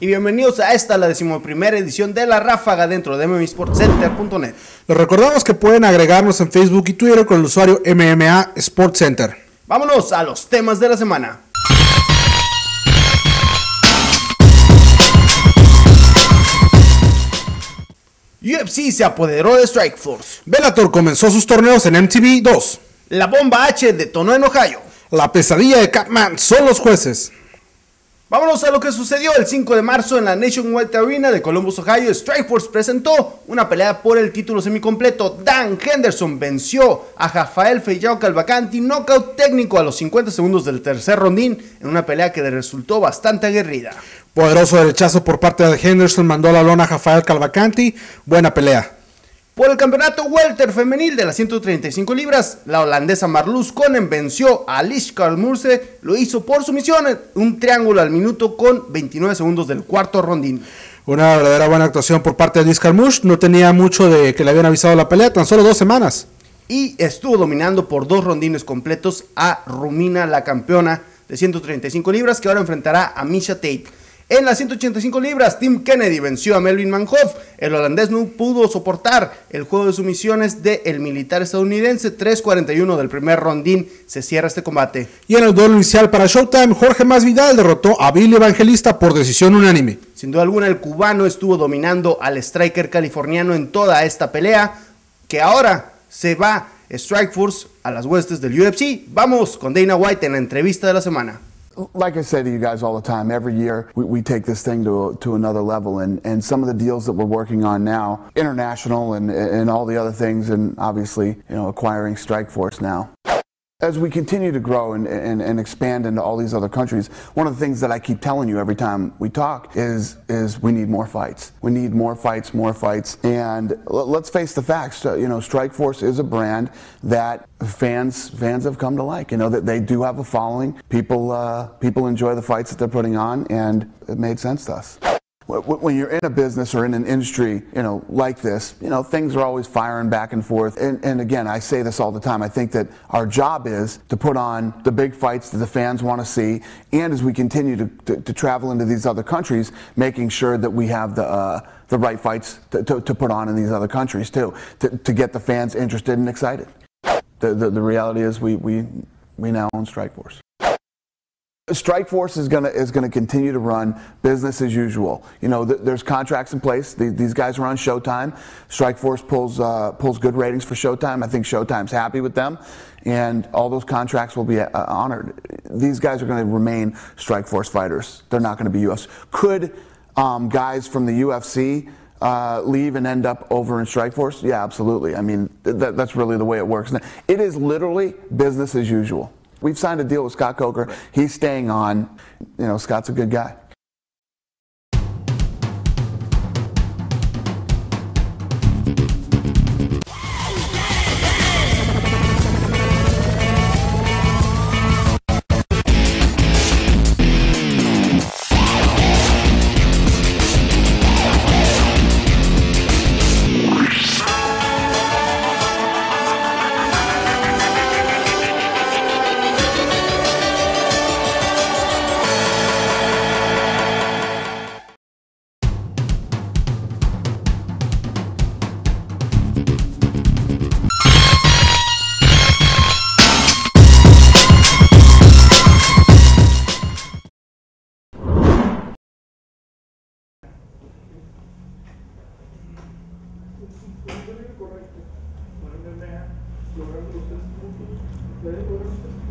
Y bienvenidos a esta, la 11ª edición de La Ráfaga dentro de MMAsportscenter.net. Les recordamos que pueden agregarnos en Facebook y Twitter con el usuario MMA Sports Center. Vámonos a los temas de la semana. UFC se apoderó de Strikeforce. Bellator comenzó sus torneos en MTV 2. La bomba H detonó en Ohio. La pesadilla de Catman son los jueces. Vámonos a lo que sucedió el 5 de marzo en la Nationwide Arena de Columbus, Ohio. Strikeforce presentó una pelea por el título semicompleto. Dan Henderson venció a Rafael Feyao Cavalcanti, knockout técnico a los 50 segundos del tercer rondín, en una pelea que le resultó bastante aguerrida. Poderoso derechazo por parte de Henderson mandó a la lona a Rafael Cavalcanti. Buena pelea. Por el campeonato welter femenil de las 135 libras, la holandesa Marloes Coenen venció a Alicia Carl-Murse, lo hizo por sumisión en un triángulo al minuto con 29 segundos del cuarto rondín. Una verdadera buena actuación por parte de Alicia Carl-Murse, no tenía mucho de que le habían avisado la pelea, tan solo 2 semanas. Y estuvo dominando por 2 rondines completos a Romina, la campeona de 135 libras, que ahora enfrentará a Miesha Tate. En las 185 libras, Tim Kennedy venció a Melvin Manhoef. El holandés no pudo soportar el juego de sumisiones del militar estadounidense. 3:41 del primer rondín se cierra este combate. Y en el duelo inicial para Showtime, Jorge Masvidal derrotó a Billy Evangelista por decisión unánime. Sin duda alguna, el cubano estuvo dominando al striker californiano en toda esta pelea, que ahora se va Strikeforce a las huestes del UFC. Vamos con Dana White en la entrevista de la semana. Like I say to you guys all the time, every year we take this thing to another level, and some of the deals that we're working on now, international and all the other things, and obviously, you know, acquiring Strikeforce now. As we continue to grow and expand into all these other countries, one of the things that I keep telling you every time we talk is we need more fights. We need more fights, and let's face the facts. You know, Strikeforce is a brand that fans have come to like. You know, that they do have a following. People enjoy the fights that they're putting on, and it made sense to us. When you're in a business or in an industry, you know, like this, you know, things are always firing back and forth. And again, I say this all the time. I think that our job is to put on the big fights that the fans want to see. And as we continue to travel into these other countries, making sure that we have the right fights to put on in these other countries too, to get the fans interested and excited. The reality is we now own Strikeforce. Strikeforce is gonna continue to run business as usual. You know, there's contracts in place. These guys are on Showtime. Strikeforce pulls good ratings for Showtime. I think Showtime's happy with them, and all those contracts will be honored. These guys are going to remain Strikeforce fighters. They're not going to be UFC. Could guys from the UFC leave and end up over in Strikeforce? Yeah, absolutely. I mean, that's really the way it works. It is literally business as usual. We've signed a deal with Scott Coker. He's staying on. You know, Scott's a good guy.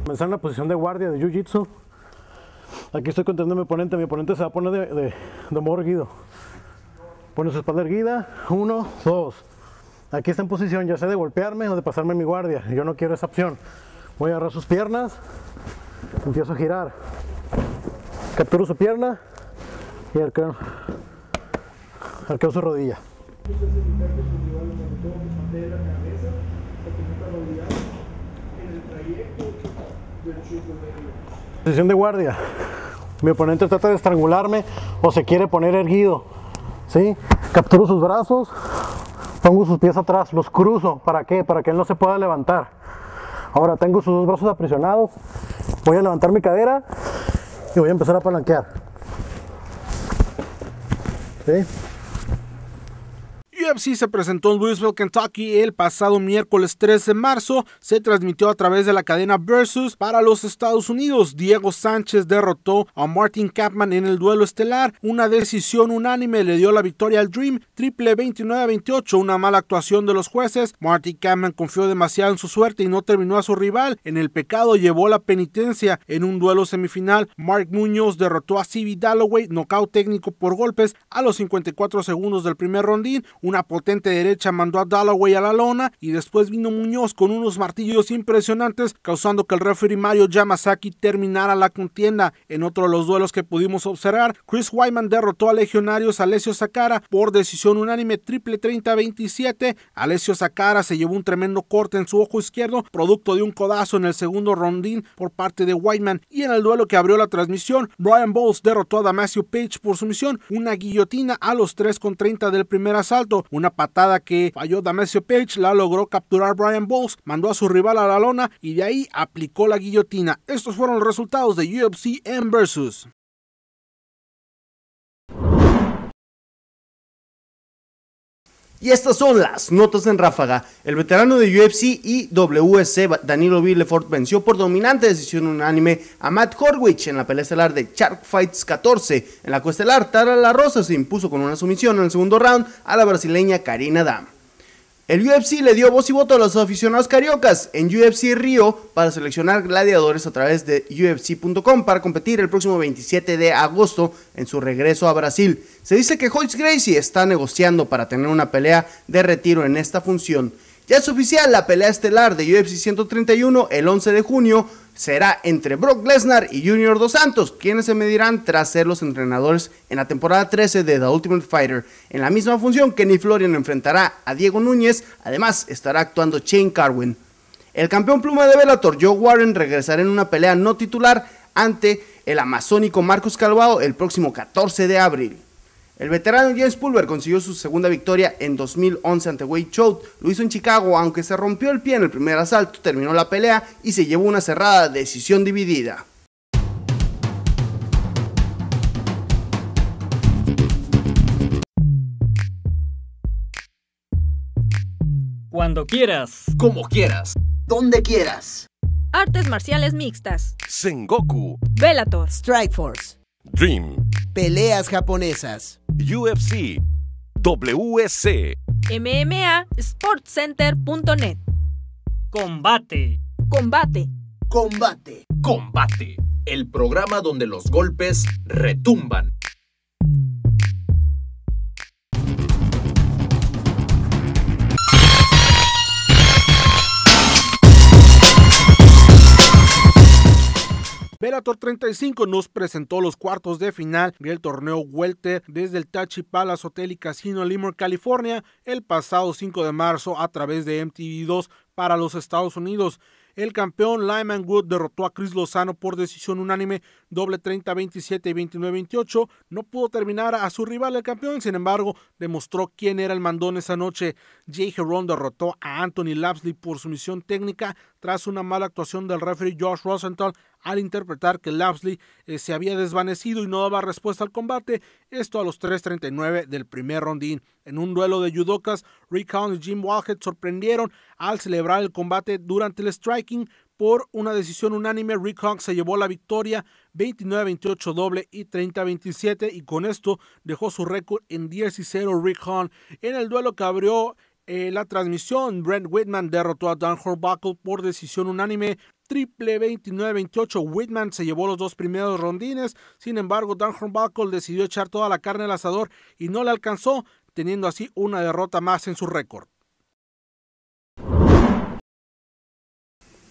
Comenzar en la posición de guardia de Jiu-Jitsu. Aquí estoy conteniendo a mi oponente se va a poner de modo erguido. Pone su espalda erguida, 1, 2. Aquí está en posición ya sea de golpearme o de pasarme mi guardia. Yo no quiero esa opción. Voy a agarrar sus piernas, empiezo a girar. Capturo su pierna y arqueo su rodilla. Posición de guardia. Mi oponente trata de estrangularme o se quiere poner erguido, ¿sí? Capturo sus brazos, pongo sus pies atrás, los cruzo. ¿Para qué? Para que él no se pueda levantar. Ahora tengo sus dos brazos aprisionados, voy a levantar mi cadera y voy a empezar a palanquear. ¿sí? UFC se presentó en Louisville, Kentucky el pasado miércoles 3 de marzo. Se transmitió a través de la cadena Versus para los Estados Unidos. Diego Sánchez derrotó a Martin Kampmann en el duelo estelar. Una decisión unánime le dio la victoria al Dream, triple 29-28. Una mala actuación de los jueces. Martin Kampmann confió demasiado en su suerte y no terminó a su rival. En el pecado llevó la penitencia. En un duelo semifinal, Mark Muñoz derrotó a C.B. Dalloway, nocaut técnico por golpes a los 54 segundos del primer rondín. Una potente derecha mandó a Dalloway a la lona y después vino Muñoz con unos martillos impresionantes, causando que el referee Mario Yamasaki terminara la contienda. En otro de los duelos que pudimos observar, Chris Weidman derrotó a legionario Alessio Sakara por decisión unánime, triple 30-27. Alessio Sakara se llevó un tremendo corte en su ojo izquierdo, producto de un codazo en el segundo rondín por parte de Weidman. Y en el duelo que abrió la transmisión, Brian Bowles derrotó a Damasio Page por sumisión, una guillotina a los 3:30 del primer asalto. Una patada que falló Damasio Page la logró capturar Brian Bowles, mandó a su rival a la lona y de ahí aplicó la guillotina. Estos fueron los resultados de UFC en Versus. Y estas son las notas en ráfaga. El veterano de UFC y WC Danilo Villefort venció por dominante decisión unánime a Matt Horwich en la pelea estelar de Shark Fights 14. En la coestelar, Tara La Rosa se impuso con una sumisión en el segundo round a la brasileña Karina Damm. El UFC le dio voz y voto a los aficionados cariocas en UFC Río para seleccionar gladiadores a través de UFC.com para competir el próximo 27 de agosto en su regreso a Brasil. Se dice que Royce Gracie está negociando para tener una pelea de retiro en esta función. Ya es oficial, la pelea estelar de UFC 131 el 11 de junio será entre Brock Lesnar y Junior Dos Santos, quienes se medirán tras ser los entrenadores en la temporada 13 de The Ultimate Fighter. En la misma función, Kenny Florian enfrentará a Diego Núñez, además estará actuando Shane Carwin. El campeón pluma de Bellator, Joe Warren, regresará en una pelea no titular ante el amazónico Marcos Calvao el próximo 14 de abril. El veterano James Pulver consiguió su segunda victoria en 2011 ante Wade Choate. Lo hizo en Chicago, aunque se rompió el pie en el primer asalto, terminó la pelea y se llevó una cerrada decisión dividida. Cuando quieras. Como quieras. Donde quieras. Artes marciales mixtas. Sengoku. Bellator. Strikeforce. Dream. Peleas japonesas. UFC. WC. MMA. Sportscenter.net. Combate. Combate. Combate. Combate. El programa donde los golpes retumban. Bellator 35 nos presentó los cuartos de final del torneo Welter desde el Tachi Palace Hotel y Casino Lemoore, California, el pasado 5 de marzo a través de MTV2 para los Estados Unidos. El campeón Lyman Wood derrotó a Chris Lozano por decisión unánime, doble 30-27 y 29-28. No pudo terminar a su rival el campeón, sin embargo, demostró quién era el mandón esa noche. Jay Heron derrotó a Anthony Lapsley por sumisión técnica tras una mala actuación del referee Josh Rosenthal al interpretar que Lapsley se había desvanecido y no daba respuesta al combate, esto a los 3:39 del primer rondín. En un duelo de judokas, Rick Hound y Jim Wallhead sorprendieron al celebrar el combate durante el striking. Por una decisión unánime, Rick Hound se llevó la victoria 29-28 doble y 30-27 y con esto dejó su récord en 10-0 Rick Hound. En el duelo que abrió la transmisión, Brent Whitman derrotó a Dan Hornbuckle por decisión unánime, triple 29-28. Whitman se llevó los dos primeros rondines, sin embargo Dan Hornbuckle decidió echar toda la carne al asador y no le alcanzó, teniendo así una derrota más en su récord.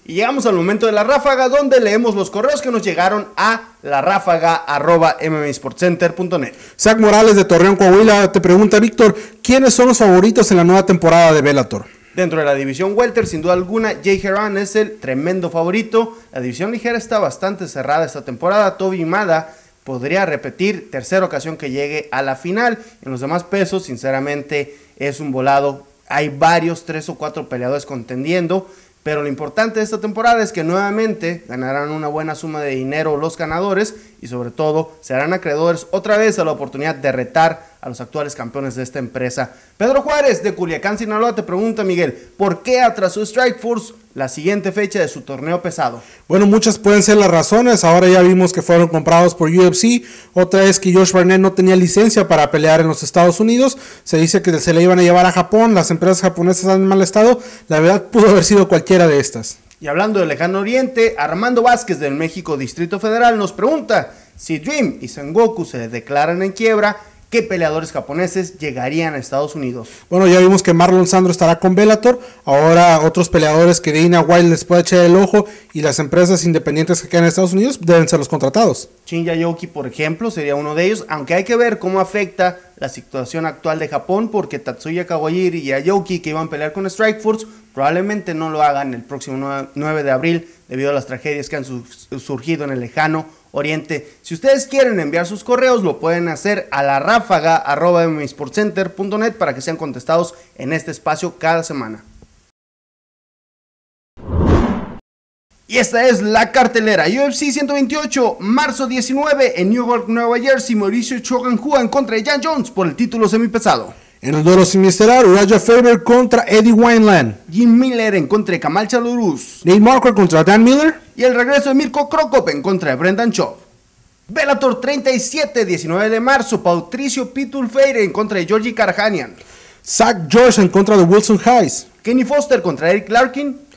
Y llegamos al momento de la ráfaga, donde leemos los correos que nos llegaron a larráfaga@mmasportcenter.net. Zach Morales de Torreón, Coahuila, te pregunta, Víctor, ¿quiénes son los favoritos en la nueva temporada de Bellator? Dentro de la división welter, sin duda alguna, Jay Heron es el tremendo favorito. La división ligera está bastante cerrada esta temporada. Toby Imada podría repetir, tercera ocasión que llegue a la final. En los demás pesos, sinceramente, es un volado. Hay varios, 3 o 4 peleadores contendiendo. Pero lo importante de esta temporada es que nuevamente ganarán una buena suma de dinero los ganadores y sobre todo serán acreedores otra vez a la oportunidad de retar a los actuales campeones de esta empresa. Pedro Juárez de Culiacán, Sinaloa, te pregunta, Miguel, ¿por qué atrasó Strikeforce la siguiente fecha de su torneo pesado? Bueno, muchas pueden ser las razones. Ahora ya vimos que fueron comprados por UFC. Otra es que Josh Barnett no tenía licencia para pelear en los Estados Unidos. Se dice que se le iban a llevar a Japón. Las empresas japonesas están en mal estado. La verdad pudo haber sido cualquiera de estas. Y hablando del lejano oriente, Armando Vázquez del México Distrito Federal nos pregunta, si Dream y Sengoku se declaran en quiebra, ¿qué peleadores japoneses llegarían a Estados Unidos? Bueno, ya vimos que Marlon Sandro estará con Bellator. Ahora otros peleadores que Dana White les puede echar el ojo y las empresas independientes que quedan en Estados Unidos deben ser los contratados. Shinya Aoki, por ejemplo, sería uno de ellos, aunque hay que ver cómo afecta la situación actual de Japón, porque Tatsuya Kawajiri y Aoki, que iban a pelear con Strikeforce, probablemente no lo hagan el próximo 9 de abril debido a las tragedias que han surgido en el lejano oriente. Si ustedes quieren enviar sus correos, lo pueden hacer a la ráfaga@mmasportcenter.net para que sean contestados en este espacio cada semana. Y esta es la cartelera. UFC 128, marzo 19, en New York, Nueva Jersey, Mauricio Shogun Rua en contra de Jan Jones por el título semipesado. En el duelo semiestelar, Uriah Faber contra Eddie Wineland. Jim Miller en contra de Kamal Chalorus. Nate Marquardt contra Dan Miller. Y el regreso de Mirko Krokop en contra de Brendan Schaub. Bellator 37, 19 de marzo, Patricio Pitbull Freire en contra de Georgie Karahanian. Zach George en contra de Wilson Hayes. Kenny Foster contra Eric Larkin.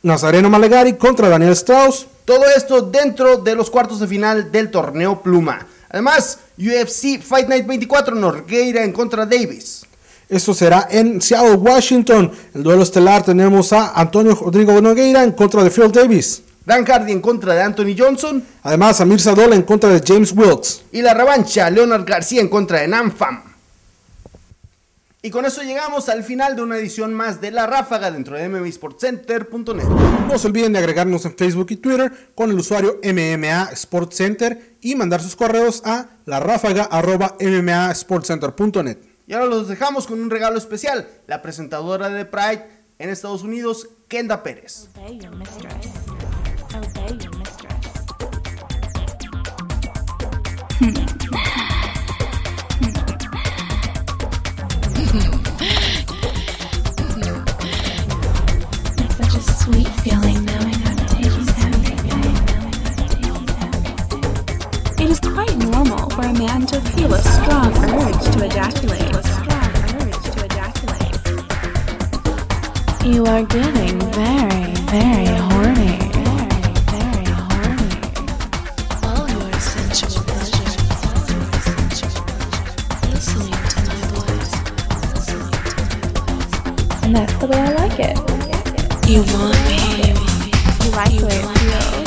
Nazareno Malegari contra Daniel Strauss. Todo esto dentro de los cuartos de final del torneo Pluma. Además, UFC Fight Night 24, Nogueira en contra de Davis. Esto será en Seattle, Washington. El duelo estelar tenemos a Antonio Rodrigo Nogueira en contra de Phil Davis. Dan Hardy en contra de Anthony Johnson. Además, Amir Sadollah en contra de James Wilkes. Y la revancha, Leonard García en contra de Nam Pham. Y con eso llegamos al final de una edición más de La Ráfaga dentro de MMAsportcenter.net. No se olviden de agregarnos en Facebook y Twitter con el usuario MMA Sports Center y mandar sus correos a laráfaga@mmasportcenter.net. Y ahora los dejamos con un regalo especial, la presentadora de Pride en Estados Unidos, Kenda Pérez. Sweet feeling knowing I'm taking everything. It is quite normal for a man to feel a strong urge to ejaculate. You are getting very, very horny. Very horny. All your sensual pleasure. Listening to my voice. And that's the way I like it. You want me. You like the way it feels.